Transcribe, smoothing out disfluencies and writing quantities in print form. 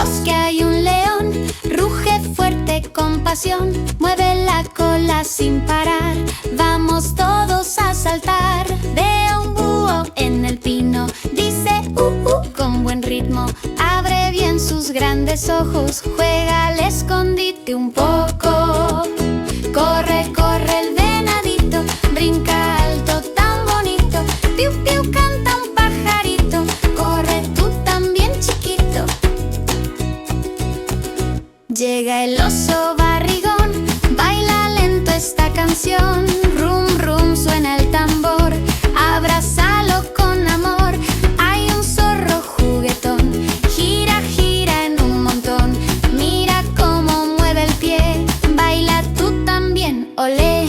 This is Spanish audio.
bosque hay un león, ruge fuerte con pasión, mueve la cola sin parar. Vamos todos a saltar. Veo un búho en el pino, dice con buen ritmo. Abre bien sus grandes ojos, juega al escondite un poco. Corre, corre el venadito, brinca alto tan bonito. Piu, piu, canta un pajarito, corre tú también chiquito. Llega el oso barrigón, baila lento esta canción. Rum, rum, suena el tambor, abrázalo con amor. Hay un zorro juguetón, gira, gira en un montón. Mira cómo mueve el pie, baila tú también, olé.